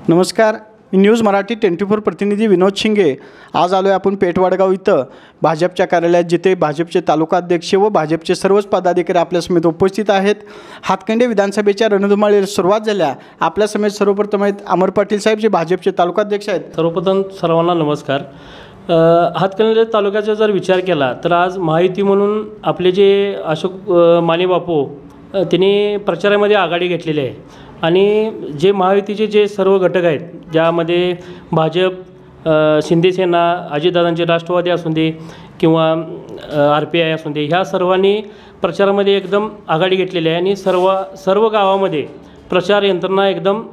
नमस्कार, मी न्यूज मराठी 24 प्रतिनिधी विनोद शिंगे। आज आलो आहे आपण पेठवाडगाव इथं भाजपच्या कार्यालयात, जिथे भाजपचे तालुकाध्यक्ष व भाजपचे सर्वच पदाधिकारी आपल्यासमेत उपस्थित आहेत। हातकंडे विधानसभेच्या रणधुमाळीला सुरुवात झाल्या। आपल्यासमेत सर्वप्रथम आहेत अमर पाटील साहेब, जे भाजपचे तालुकाध्यक्ष आहेत। सर्वप्रथम सर्वांना नमस्कार। हातकणंगले तालुक्याचा जर विचार केला तर आज महायुती म्हणून आपले जे अशोक माने बापू त्यांनी प्रचारामध्ये आघाडी घेतलेली आहे आणि जे महायुतीचे जे सर्व घटक आहेत, ज्यामध्ये भाजप, शिंदेसेना, अजितदादांचे राष्ट्रवादी असू दे किंवा RPI असू दे, ह्या सर्वांनी प्रचारामध्ये एकदम आघाडी घेतलेली आहे आणि सर्व गावामध्ये प्रचार यंत्रणा एकदम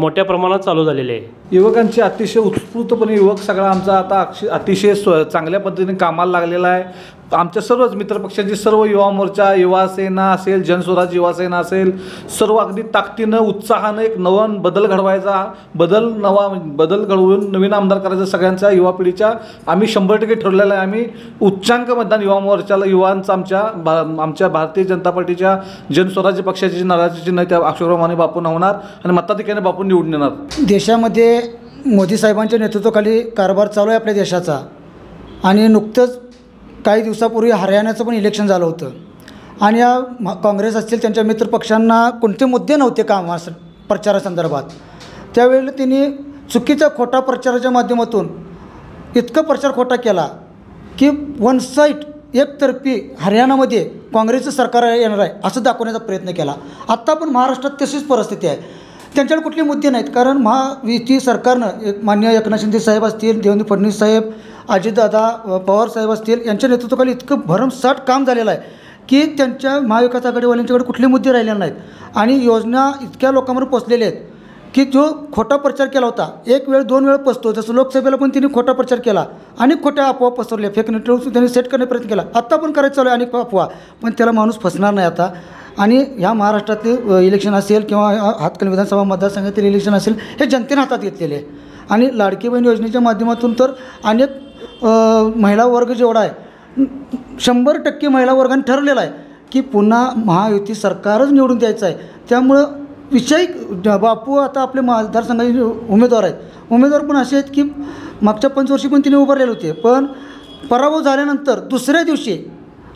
मोठ्या प्रमाणात चालू झालेले आहे। युवकांची अतिशय उत्स्फूर्तपणे युवक सगळा आमचा आता अतिशय चांगल्या पद्धतीने कामाला लागलेला आहे। आमच्या सर्वच मित्रपक्षांची सर्व युवा मोर्चा, युवा सेना असेल, जनस्वराज युवा सेना असेल, सर्व अगदी ताकदीनं उत्साहानं एक नवन बदल घडवायचा, बदल घडवून नवीन आमदार करायचा सगळ्यांच्या युवा पिढीच्या आम्ही 100% ठरलेलं आहे। आम्ही उच्चांक मतदान युवा मोर्चाला युवांचा आमच्या भारतीय जनता पार्टीच्या जनस्वराज्य पक्षाची नाराजी चिन्ह त्या अशोकराव माने बापूंना होणार आणि मताधिक्याने बापू निवडून येणार। देशामध्ये मोदी साहेबांच्या नेतृत्वाखाली कारभार चालू आहे आपल्या देशाचा आणि नुकतंच काही दिवसापूर्वी हरियाणाचं पण इलेक्शन झालं होतं आणि या काँग्रेस असतील त्यांच्या मित्रपक्षांना कोणते मुद्दे नव्हते प्रचारासंदर्भात। त्यावेळेला त्यांनी चुकीच्या खोटा प्रचाराच्या माध्यमातून इतका प्रचार खोटा केला की वन साईड एकतर्फी हरियाणामध्ये काँग्रेसचं सरकार येणार आहे असं दाखवण्याचा प्रयत्न केला। आत्ता पण महाराष्ट्रात तशीच परिस्थिती आहे। त्यांच्याकडे कुठले मुद्दे नाहीत, कारण महायुती सरकारनं माननीय एकनाथ शिंदे साहेब असतील, देवेंद्र फडणवीस साहेब, अजितदादा पवार साहेब असतील, यांच्या नेतृत्वाखाली इतकं भरमसाठ काम झालेलं आहे की त्यांच्या महाविकास आघाडीवाल्यांच्याकडे कुठले मुद्दे राहिलेले नाहीत आणि योजना इतक्या लोकांवर पोचलेल्या आहेत की जो खोटा प्रचार केला होता, एक वेळ 2 वेळ पसतो। जसं लोकसभेला पण त्यांनी खोटा प्रचार केला, अनेक खोट्या अफवा पसरल्या, फेक नेटवर्क त्यांनी सेट करण्याचा प्रयत्न केला। आत्ता पण करायचं चालू आहे अनेक अफवा, पण त्याला माणूस फसणार नाही आता। आणि ह्या महाराष्ट्रातले इलेक्शन असेल किंवा हातकणंगले विधानसभा मतदारसंघातील इलेक्शन असेल, हे जनतेने हातात घेतलेले आहे। आणि लाडकी बहीण योजनेच्या माध्यमातून तर अनेक महिला वर्ग जेवढा आहे, 100% महिला वर्गाने ठरलेला आहे की पुन्हा महायुती सरकारच निवडून द्यायचं आहे। त्यामुळं विषय बापू आता आपले मतदारसंघाचे उमेदवार आहेत, उमेदवार पण असे आहेत की मागच्या 5 वर्षी पण तिने उभारलेले होते, पण पराभव झाल्यानंतर दुसऱ्या दिवशी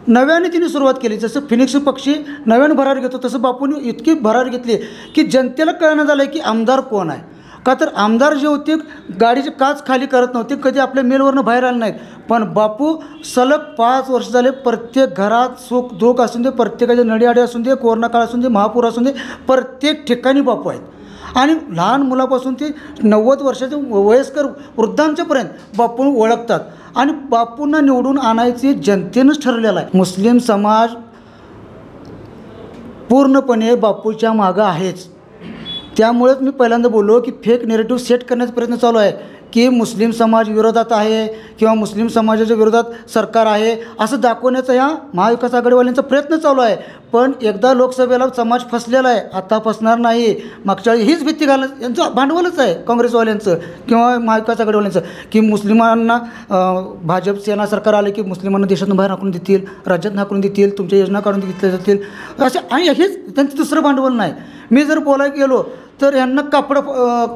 नव्याने तिने सुरुवात केली। जसं फिनिक्स पक्षी नव्याने भरारी घेतो, तसं बापूने इतकी भरारी घेतली की जनतेला कळणं झालं आहे की आमदार कोण आहे। का तर आमदार जे होते गाडीचे काच खाली करत नव्हते, कधी आपल्या मेलवरनं बाहेर आले नाहीत, पण बापू सलग 5 वर्ष झाले प्रत्येक घरात सुख दुःख असून दे, प्रत्येकाचे नडीआडे असून दे, कोरोना काळ असून दे, महापूर असून दे, प्रत्येक ठिकाणी बापू आहेत। आणि लहान मुलापासून ते 90 वर्षाचे वयस्कर वृद्धांच्यापर्यंत बापू ओळखतात आणि बापूंना निवडून आणायचे जनतेनंच ठरलेलं आहे। मुस्लिम समाज पूर्णपणे बापूच्या मागं आहेच। त्यामुळेच मी पहिल्यांदा बोललो की फेक नेरेटिव्ह सेट करण्याचा प्रयत्न चालू आहे की मुस्लिम समाज विरोधात आहे किंवा मुस्लिम समाजाच्या विरोधात सरकार आहे असं दाखवण्याचा ह्या महाविकास आघाडीवाल्यांचा प्रयत्न चालू आहे। पण एकदा लोकसभेला समाज फसलेला आहे, आता फसणार नाही। मागच्या वेळी हीच भीती घालणं यांचं भांडवलच आहे काँग्रेसवाल्यांचं किंवा महाविकास आघाडीवाल्यांचं की मुस्लिमांना भाजप सेना सरकार आले की मुस्लिमांना देशातून बाहेर हाकलून देतील, राज्यात हाकलून देतील, तुमच्या योजना काढून घेतल्या जातील असे। आणि हेच त्यांचं दुसरं भांडवल नाही। मी जर बोलायला गेलो तर यांना कापडं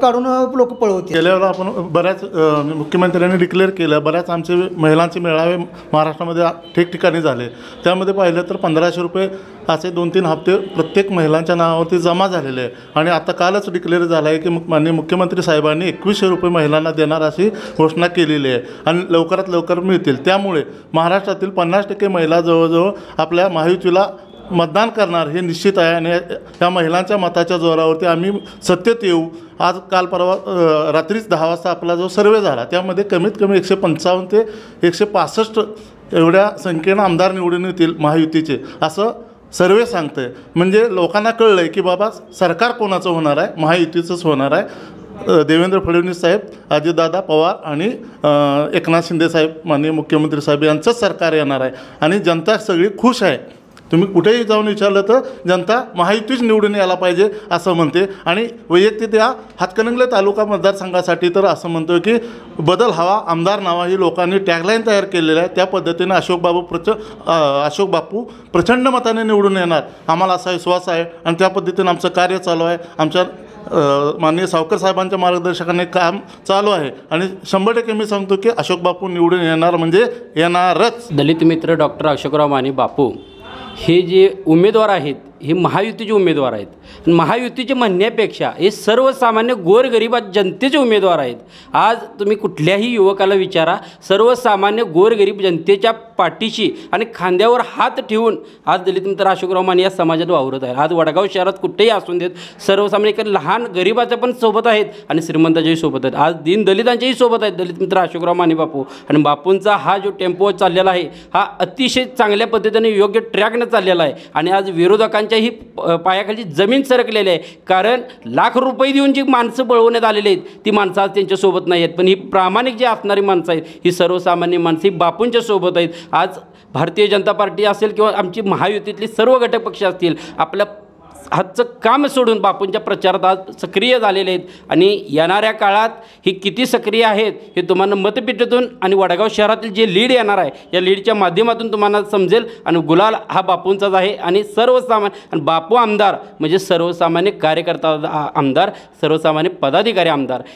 काढून लोक पळवतील। गेल्यावर आपण बऱ्याच मुख्यमंत्र्यांनी डिक्लेअर केलं, बऱ्याच आमचे महिलांचे मेळावे महाराष्ट्रामध्ये ठिकठिकाणी झाले। त्यामध्ये पाहिलं तर 1500 रुपये असे 2-3 हप्ते प्रत्येक महिलांच्या नावावरती जमा झालेले आहे। आणि आता कालच डिक्लेअर झालं आहे की माननीय मुख्यमंत्री साहेबांनी 2100 रुपये महिलांना देणार अशी घोषणा केलेली आहे आणि लवकरात लवकर मिळतील। त्यामुळे महाराष्ट्रातील 50% महिला जवळजवळ आपल्या महायुतीला मतदान करणार हे निश्चित आहे आणि या महिलांच्या मताच्या जोरावरती आम्ही सत्तेत येऊ। आज काल परवा रात्रीच 10 वाजता आपला जो सर्वे झाला, त्यामध्ये कमीत कमी 155 ते 165 एवढ्या संख्येनं आमदार निवडून येतील महायुतीचे, असं सर्वे सांगतं आहे। म्हणजे लोकांना कळलं आहे की बाबा सरकार कोणाचं होणार आहे, महायुतीचंच होणार आहे। देवेंद्र फडणवीस साहेब, अजितदादा पवार आणि एकनाथ शिंदे साहेब माननीय मुख्यमंत्री साहेब यांचंच सरकार येणार आहे आणि जनता सगळी खुश आहे। तुम्ही कुठेही जाऊन विचारलं तर जनता महायुतीच निवडून यायला पाहिजे असं म्हणते। आणि वैयक्तिक या हातकणंगले तालुका मतदारसंघासाठी तर असं म्हणतो की बदल हवा आमदार नावा ही लोकांनी टॅगलाईन तयार केलेलं आहे। त्या पद्धतीने अशोक बापू प्रचंड मताने निवडून येणार, आम्हाला असा विश्वास आहे आणि त्या पद्धतीने आमचं कार्य चालू आहे। आमच्या माननीय सावकर साहेबांच्या मार्गदर्शनाने काम चालू आहे आणि 100% मी सांगतो की अशोक बापू निवडून येणार म्हणजे येणारच. दलित मित्र डॉक्टर अशोकराव माने बापू हे जे उमेदवार आहेत हे महायुतीचे उमेदवार आहेत. महायुतीचे म्हणण्यापेक्षा हे सर्वसामान्य गोरगरीब जनतेचे उमेदवार आहेत. आज तुम्ही कुठल्याही युवकाला विचारा, सर्वसामान्य गोरगरीब जनतेच्या पाठीशी आणि खांद्यावर हात ठेवून आज दलित मित्र अशोकराव माने या समाजात वावरत आहेत. आज वडगाव शहरात कुठेही असून देत सर्वसामान्य एक लहान गरिबाच्या पण सोबत आहेत आणि श्रीमंताच्याही सोबत आहेत. आज दलितांच्याही सोबत आहेत दलित मित्र अशोकराव माने बापू. आणि बापूंचा हा जो टेम्पो चाललेला आहे हा अतिशय चांगल्या पद्धतीने योग्य ट्रॅकनं चाललेला आहे. आणि आज विरोधकांच्याही पायाखाली जमीन सरकलेली आहे. कारण लाख रुपये देऊन जी माणसं बळवण्यात आलेली आहेत ती माणसं आज त्यांच्यासोबत नाही आहेत. पण ही प्रामाणिक जी असणारी माणसं आहेत ही सर्वसामान्य माणसं ही बापूंच्या सोबत आहेत. आज भारतीय जनता पार्टी असेल किंवा आमची महायुतीतली सर्व घटक पक्ष असतील आपल्या हातचं काम सोडून बापूंच्या प्रचारात आज सक्रिय झालेले आहेत. आणि येणाऱ्या काळात ही किती सक्रिय आहेत हे तुम्हाला मतपेटीतून आणि वडगाव शहरातील जे लीड येणार आहे या लीडच्या माध्यमातून तुम्हाला समजेल. आणि गुलाल हा बापूंचाच आहे. आणि सर्वसामान्य आणि बापू आमदार म्हणजे सर्वसामान्य कार्यकर्ता आमदार, सर्वसामान्य पदाधिकारी आमदार